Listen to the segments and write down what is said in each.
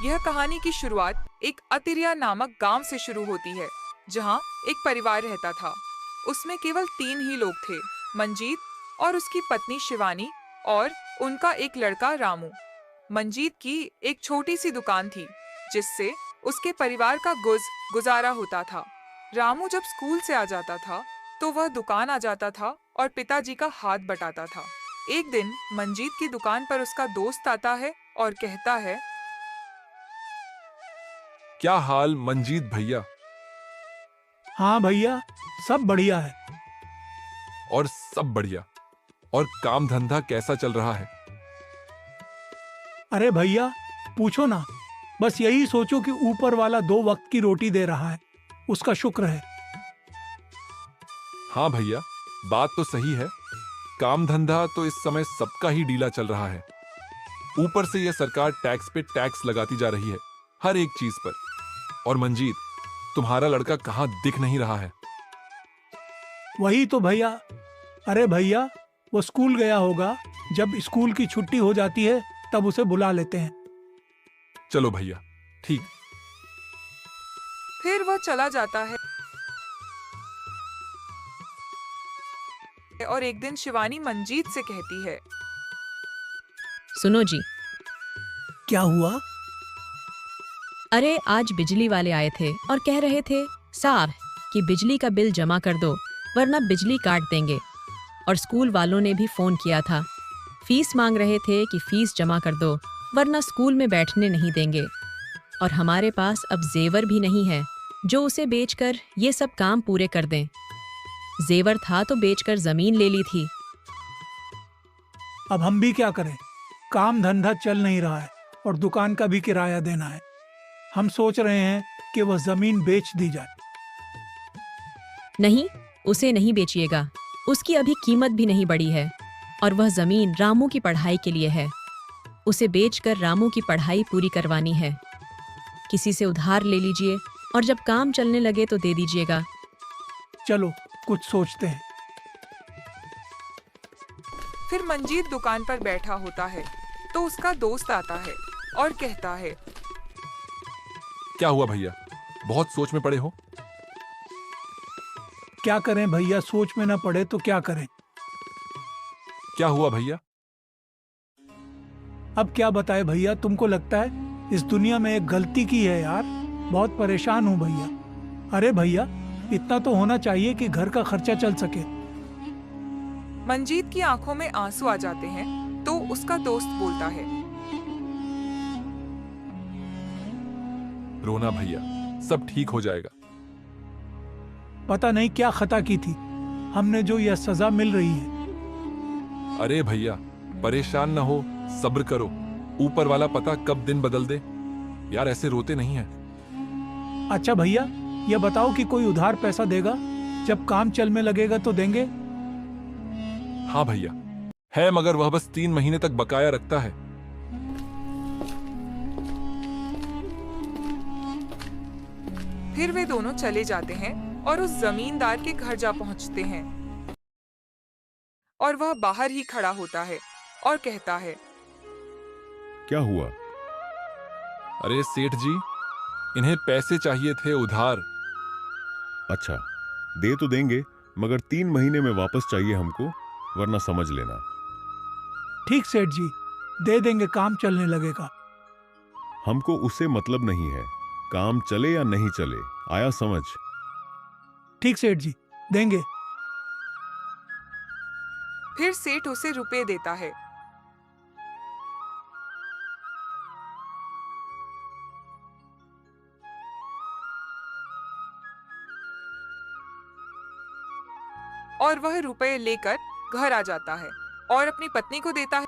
यह कहानी की शुरुआत एक अतिरिया नामक गांव से शुरू होती है, जहां एक परिवार रहता था। उसमें केवल 3 ही लोग थे, मंजीत और उसकी पत्नी शिवानी और उनका एक लड़का रामू। मंजीत की एक छोटी सी दुकान थी, जिससे उसके परिवार का गुजारा होता था। रामू जब स्कूल से आ जाता था, तो वह दुकान आ जाता था और पिताजी का हाथ बटाता था। एक दिन मंजीत की दुकान पर उसका दोस्त आता है और कहता है, क्या हाल मंजीत भैया? हाँ भैया, सब बढ़िया है। और सब बढ़िया। और काम धंधा कैसा चल रहा है? अरे भैया, पूछो ना। बस यही सोचो कि ऊपर वाला 2 वक्त की रोटी दे रहा है, उसका शुक्र है। हाँ भैया, बात तो सही है। काम धंधा तो इस समय सबका ही ढीला चल रहा है। ऊपर से यह सरकार टैक्स पे टैक्स लगाती जा रही है, हर एक चीज पर। और मंजीत, तुम्हारा लड़का कहाँ दिख नहीं रहा है। वही तो भैया। अरे भैया, वो स्कूल गया होगा। जब स्कूल की छुट्टी हो जाती है तब उसे बुला लेते हैं। चलो भैया, ठीक। फिर वह चला जाता है। और एक दिन शिवानी मंजीत से कहती है, सुनो जी। क्या हुआ? अरे आज बिजली वाले आए थे और कह रहे थे साहब कि बिजली का बिल जमा कर दो, वरना बिजली काट देंगे। और स्कूल वालों ने भी फोन किया था, फीस मांग रहे थे कि फीस जमा कर दो, वरना स्कूल में बैठने नहीं देंगे। और हमारे पास अब जेवर भी नहीं है जो उसे बेचकर ये सब काम पूरे कर दें। जेवर था तो बेचकर जमीन ले ली थी। अब हम भी क्या करें? काम धंधा चल नहीं रहा है और दुकान का भी किराया देना है। हम सोच रहे हैं कि वह जमीन बेच दी जाए। नहीं, उसे नहीं बेचिएगा। उसकी अभी कीमत भी नहीं बढ़ी है और वह जमीन रामू की पढ़ाई के लिए है। उसे बेचकर रामू की पढ़ाई पूरी करवानी है। किसी से उधार ले लीजिए और जब काम चलने लगे तो दे दीजिएगा। चलो कुछ सोचते हैं। फिर मंजीत दुकान पर बैठा होता है, तो उसका दोस्त आता है और कहता है, क्या हुआ भैया, बहुत सोच में पड़े हो? क्या करें भैया, सोच में ना पड़े तो क्या करें। क्या हुआ भैया? अब क्या बताए भैया, तुमको लगता है इस दुनिया में एक गलती की है यार। बहुत परेशान हूँ भैया। अरे भैया, इतना तो होना चाहिए कि घर का खर्चा चल सके। मंजीत की आंखों में आंसू आ जाते हैं, तो उसका दोस्त बोलता है, रोना भैया, सब ठीक हो जाएगा। पता नहीं क्या खता की थी हमने जो यह सजा मिल रही है। अरे भैया, परेशान ना हो, सब्र करो। ऊपर वाला पता कब दिन बदल दे। यार ऐसे रोते नहीं है। अच्छा भैया, यह बताओ कि कोई उधार पैसा देगा? जब काम चलने लगेगा तो देंगे। हाँ भैया है, मगर वह बस 3 महीने तक बकाया रखता है। फिर वे दोनों चले जाते हैं और उस जमींदार के घर जा पहुंचते हैं। और वह बाहर ही खड़ा होता है और कहता है, क्या हुआ? अरे सेठ जी, इन्हें पैसे चाहिए थे उधार। अच्छा, दे तो देंगे, मगर 3 महीने में वापस चाहिए हमको, वरना समझ लेना। ठीक सेठ जी, दे देंगे, काम चलने लगेगा। हमको उससे मतलब नहीं है, काम चले या नहीं चले, आया समझ? ठीक सेठ जी, देंगे। फिर सेठ उसे रुपए देता है। और वह रुपए लेकर घर आ जाता है और अपनी पत्नी को देता है।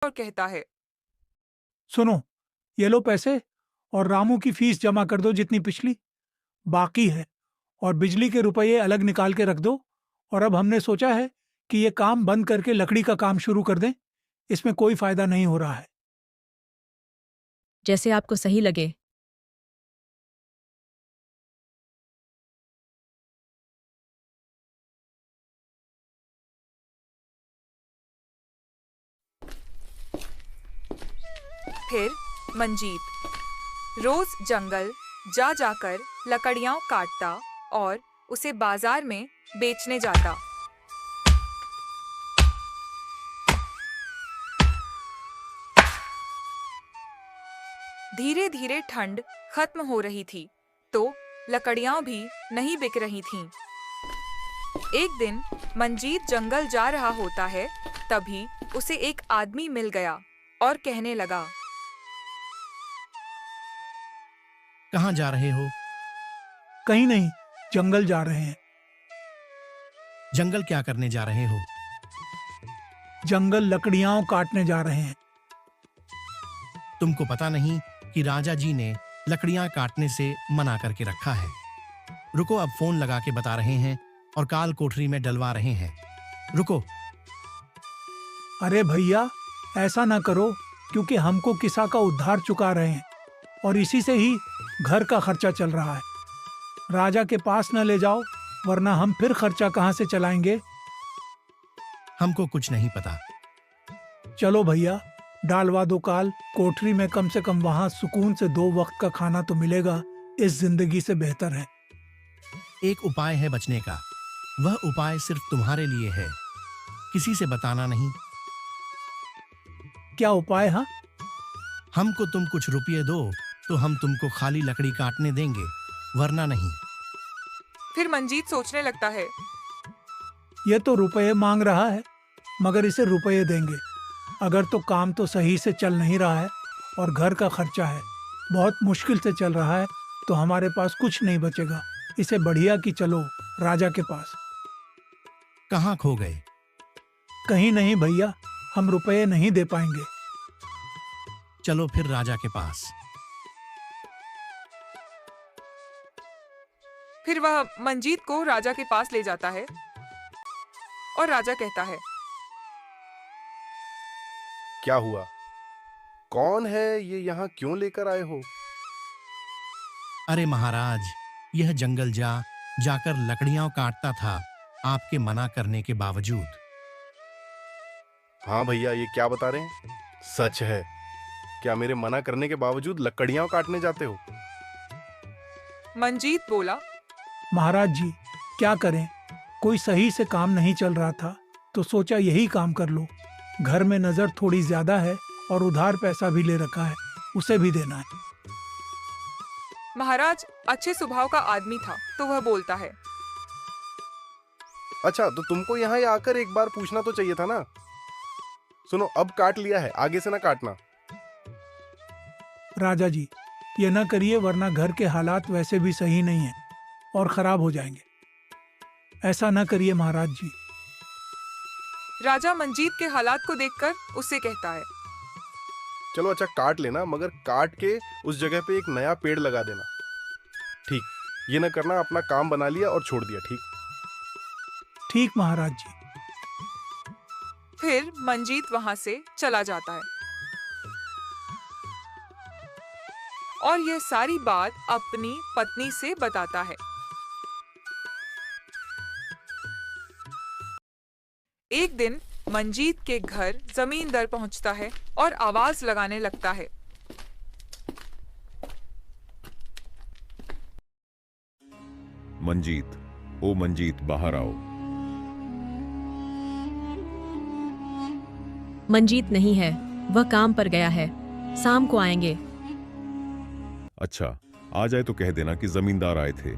और कहता है, सुनो, ये लो पैसे और रामू की फीस जमा कर दो जितनी पिछली बाकी है, और बिजली के रुपये अलग निकाल के रख दो। और अब हमने सोचा है कि ये काम बंद करके लकड़ी का काम शुरू कर दें। इसमें कोई फायदा नहीं हो रहा है। जैसे आपको सही लगे। फिर मंजीत रोज जंगल जा जाकर लकड़ियां काटता और उसे बाजार में बेचने जाता। धीरे धीरे ठंड खत्म हो रही थी तो लकड़ियां भी नहीं बिक रही थीं। एक दिन मंजीत जंगल जा रहा होता है, तभी उसे एक आदमी मिल गया और कहने लगा, कहाँ जा रहे हो? कहीं नहीं, जंगल जा रहे हैं। जंगल क्या करने जा रहे हो? जंगल लकड़ियां काटने जा रहे हैं। तुमको पता नहीं कि राजा जी ने लकड़ियां काटने से मना करके रखा है। रुको, अब फोन लगा के बता रहे हैं और काल कोठरी में डलवा रहे हैं। रुको। अरे भैया, ऐसा ना करो, क्योंकि हमको किसा का उद्धार चुका रहे हैं और इसी से ही घर का खर्चा चल रहा है। राजा के पास न ले जाओ, वरना हम फिर खर्चा कहाँ से चलाएंगे। हमको कुछ नहीं पता। चलो भैया, डालवा दो काल कोठरी में, कम से कम वहां सुकून से 2 वक्त का खाना तो मिलेगा। इस जिंदगी से बेहतर है। एक उपाय है बचने का। वह उपाय सिर्फ तुम्हारे लिए है, किसी से बताना नहीं। क्या उपाय? हाँ, हमको तुम कुछ रुपये दो तो हम तुमको खाली लकड़ी काटने देंगे, वरना नहीं। फिर मंजीत सोचने लगता है, ये तो रुपये मांग रहा है, मगर इसे रुपये देंगे। अगर तो काम तो सही से चल नहीं रहा है और घर का खर्चा है, बहुत मुश्किल से चल रहा है, तो हमारे पास कुछ नहीं बचेगा। इसे बढ़िया कि चलो राजा के पास। कहाँ खो गए? कहीं नहीं भैया, हम रुपये नहीं दे पाएंगे। चलो फिर राजा के पास। फिर वह मंजीत को राजा के पास ले जाता है और राजा कहता है, क्या हुआ? कौन है ये? यहाँ क्यों लेकर आए हो? अरे महाराज, यह जंगल जाकर लकड़ियां काटता था, आपके मना करने के बावजूद। हाँ भैया, ये क्या बता रहे हैं? सच है क्या? मेरे मना करने के बावजूद लकड़ियां काटने जाते हो? मंजीत बोला, महाराज जी, क्या करें, कोई सही से काम नहीं चल रहा था, तो सोचा यही काम कर लो। घर में नजर थोड़ी ज्यादा है और उधार पैसा भी ले रखा है, उसे भी देना है। महाराज अच्छे स्वभाव का आदमी था, तो वह बोलता है, अच्छा, तो तुमको यहाँ आकर एक बार पूछना तो चाहिए था ना। सुनो, अब काट लिया है, आगे से ना काटना। राजा जी, ये ना करिए, वरना घर के हालात वैसे भी सही नहीं हैं और खराब हो जाएंगे। ऐसा ना करिए महाराज जी। राजा मंजीत के हालात को देखकर उससे कहता है, चलो अच्छा, काट लेना, मगर काट के उस जगह पे एक नया पेड़ लगा देना। ठीक, ये ना करना अपना काम बना लिया और छोड़ दिया। ठीक ठीक महाराज जी। फिर मंजीत वहां से चला जाता है और यह सारी बात अपनी पत्नी से बताता है। एक दिन मंजीत के घर जमींदार पहुंचता है और आवाज लगाने लगता है, मंजीत, ओ मंजीत, बाहर आओ। मंजीत नहीं है, वह काम पर गया है, शाम को आएंगे। अच्छा, आ जाए तो कह देना कि जमींदार आए थे।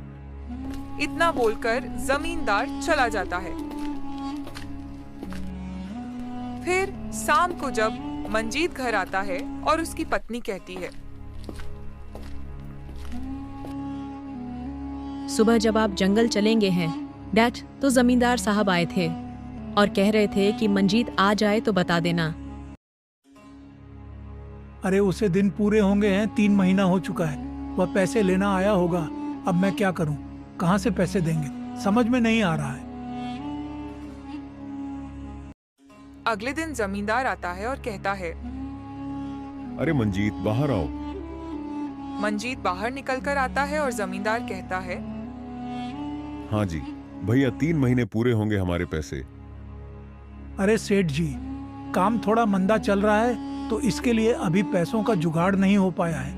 इतना बोलकर जमींदार चला जाता है। फिर शाम को जब मंजीत घर आता है और उसकी पत्नी कहती है, सुबह जब आप जंगल चलेंगे हैं डैड, तो जमींदार साहब आए थे और कह रहे थे कि मंजीत आ जाए तो बता देना। अरे उसे दिन पूरे होंगे हैं, 3 महीना हो चुका है। वह पैसे लेना आया होगा। अब मैं क्या करूं? कहां से पैसे देंगे? समझ में नहीं आ रहा है। अगले दिन जमींदार आता है और कहता है, अरे मंजीत, बाहर आओ। मंजीत बाहर निकलकर आता है और जमींदार कहता है, हाँ जी भैया, 3 महीने पूरे होंगे हमारे पैसे। अरे सेठ जी, काम थोड़ा मंदा चल रहा है, तो इसके लिए अभी पैसों का जुगाड़ नहीं हो पाया है।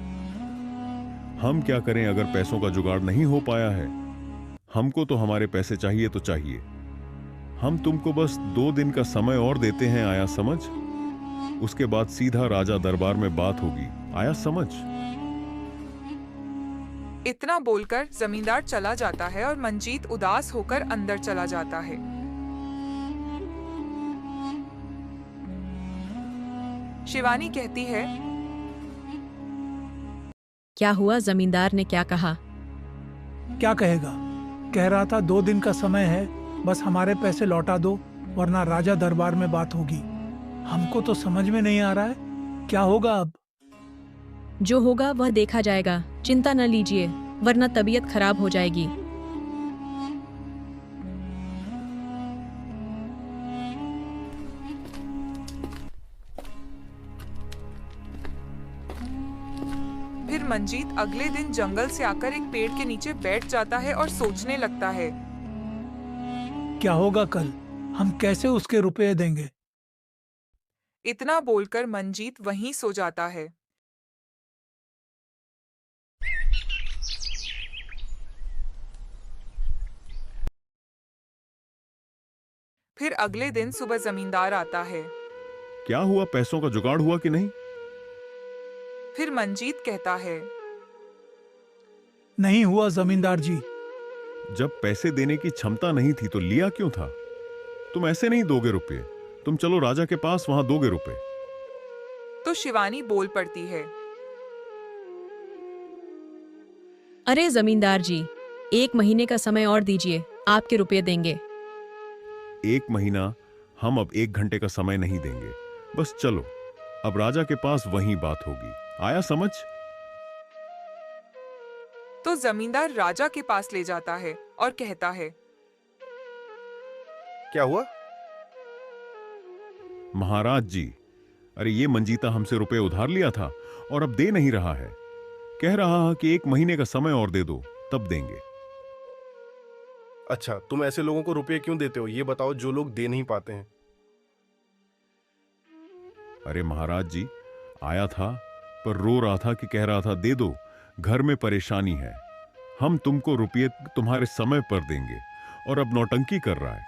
हम क्या करें अगर पैसों का जुगाड़ नहीं हो पाया है? हमको तो हमारे पैसे चाहिए तो चाहिए। हम तुमको बस 2 दिन का समय और देते हैं, आया समझ? उसके बाद सीधा राजा दरबार में बात होगी, आया समझ? इतना बोलकर जमींदार चला जाता है और मंजीत उदास होकर अंदर चला जाता है। शिवानी कहती है, क्या हुआ, जमींदार ने क्या कहा? क्या कहेगा? कह रहा था 2 दिन का समय है, बस हमारे पैसे लौटा दो वरना राजा दरबार में बात होगी। हमको तो समझ में नहीं आ रहा है क्या होगा अब। जो होगा वह देखा जाएगा, चिंता न लीजिए, वरना तबीयत खराब हो जाएगी। फिर मंजीत अगले दिन जंगल से आकर एक पेड़ के नीचे बैठ जाता है और सोचने लगता है। क्या होगा कल? हम कैसे उसके रुपए देंगे? इतना बोलकर मंजीत वहीं सो जाता है। फिर अगले दिन सुबह जमींदार आता है। क्या हुआ, पैसों का जुगाड़ हुआ कि नहीं? फिर मंजीत कहता है, नहीं हुआ जमींदार जी। जब पैसे देने की क्षमता नहीं थी तो लिया क्यों था? तुम ऐसे नहीं दोगे रुपये। तुम चलो राजा के पास, वहां दोगे रुपये। तो शिवानी बोल पड़ती है, अरे जमींदार जी, 1 महीने का समय और दीजिए, आपके रुपए देंगे। 1 महीना? हम अब 1 घंटे का समय नहीं देंगे। बस चलो, अब राजा के पास वहीं बात होगी, आया समझ? तो जमींदार राजा के पास ले जाता है और कहता है, क्या हुआ? महाराज जी, अरे ये मंजीता हमसे रुपए उधार लिया था और अब दे नहीं रहा है। कह रहा है कि 1 महीने का समय और दे दो, तब देंगे। अच्छा, तुम ऐसे लोगों को रुपए क्यों देते हो, ये बताओ, जो लोग दे नहीं पाते हैं। अरे महाराज जी, आया था पर रो रहा था कि कह रहा था दे दो, घर में परेशानी है, हम तुमको रुपये तुम्हारे समय पर देंगे, और अब नौटंकी कर रहा है।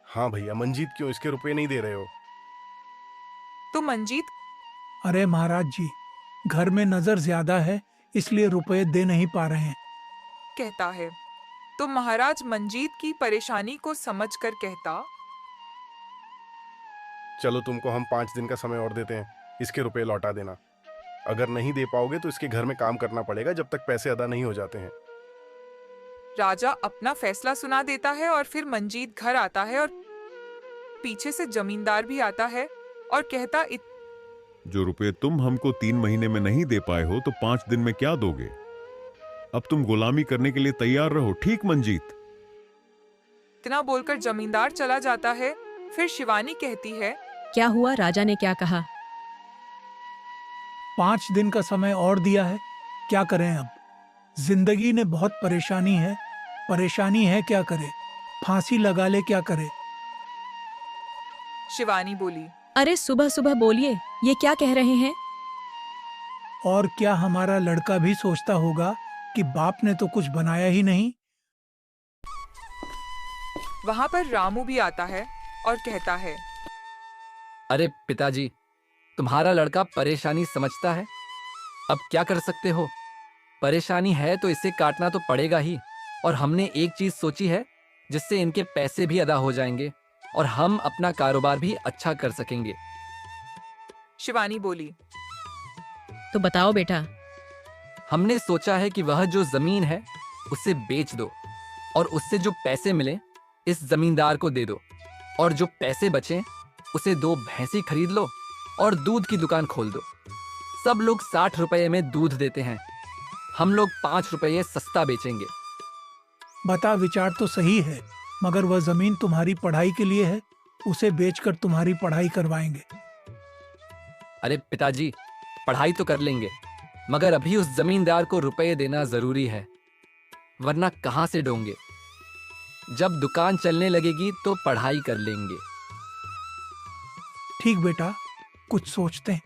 हाँ भैया, मंजीत क्यों इसके रुपए नहीं दे रहे हो? तो मंजीत, अरे महाराज जी, घर में नजर ज्यादा है इसलिए रुपए दे नहीं पा रहे हैं। कहता है। तो महाराज मंजीत की परेशानी को समझकर कहता, चलो, तुमको हम 5 दिन का समय और देते हैं, इसके रुपए लौटा देना। अगर नहीं दे पाओगे तो इसके घर में काम करना पड़ेगा जब तक पैसे अदा नहीं हो जाते हैं। राजा अपना फैसला सुना देता है और फिर मंजीत घर आता है और पीछे से जमींदार भी आता है और कहता, जो रुपए तुम हमको 3 महीने में नहीं दे पाए हो तो 5 दिन में क्या दोगे? अब तुम गुलामी करने के लिए तैयार रहो, ठीक मंजीत? इतना बोलकर जमींदार चला जाता है। फिर शिवानी कहती है, क्या हुआ, राजा ने क्या कहा? 5 दिन का समय और दिया है, क्या करें अब? जिंदगी ने बहुत परेशानी है क्या करे? फांसी लगा ले क्या करे? शिवानी बोली, अरे सुबह सुबह बोलिए, ये क्या कह रहे हैं? और क्या हमारा लड़का भी सोचता होगा कि बाप ने तो कुछ बनाया ही नहीं? वहां पर रामू भी आता है और कहता है, अरे पिताजी, तुम्हारा लड़का परेशानी समझता है, अब क्या कर सकते हो? परेशानी है तो इसे काटना तो पड़ेगा ही, और हमने एक चीज सोची है जिससे इनके पैसे भी अदा हो जाएंगे और हम अपना कारोबार भी अच्छा कर सकेंगे। शिवानी बोली, तो बताओ बेटा। हमने सोचा है कि वह जो जमीन है उसे बेच दो और उससे जो पैसे मिले इस जमींदार को दे दो, और जो पैसे बचे उसे 2 भैंसी खरीद लो और दूध की दुकान खोल दो। सब लोग 60 रुपये में दूध देते हैं, हम लोग 5 रुपये सस्ता बेचेंगे। बता, विचार तो सही है, मगर वह जमीन तुम्हारी पढ़ाई के लिए है, उसे बेचकर तुम्हारी पढ़ाई करवाएंगे। अरे पिताजी, पढ़ाई तो कर लेंगे, मगर अभी उस जमींदार को रुपए देना जरूरी है, वरना कहां से दोगे? जब दुकान चलने लगेगी तो पढ़ाई कर लेंगे। ठीक बेटा, कुछ सोचते हैं।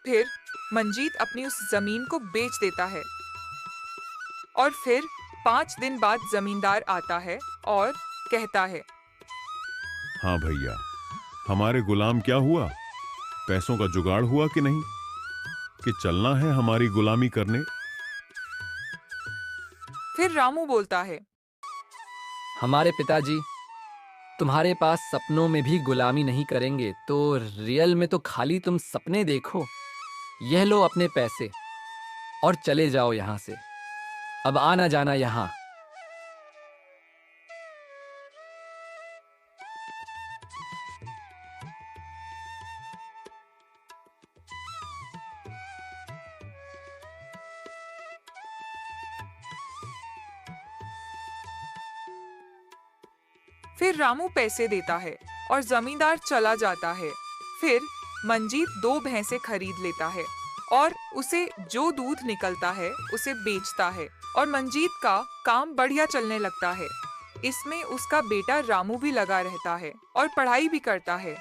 फिर मंजीत अपनी उस जमीन को बेच देता है और फिर 5 दिन बाद जमींदार आता है और कहता है, हाँ भैया, हमारे गुलाम क्या हुआ? पैसों का जुगाड़ हुआ कि नहीं, कि चलना है हमारी गुलामी करने? फिर रामू बोलता है, हमारे पिताजी तुम्हारे पास सपनों में भी गुलामी नहीं करेंगे, तो रियल में तो खाली तुम सपने देखो। यह लो अपने पैसे और चले जाओ यहां से, अब आना जाना यहां। फिर रामू पैसे देता है और जमींदार चला जाता है। फिर मंजीत 2 भैंसे खरीद लेता है और उसे जो दूध निकलता है उसे बेचता है और मंजीत का काम बढ़िया चलने लगता है। इसमें उसका बेटा रामू भी लगा रहता है और पढ़ाई भी करता है।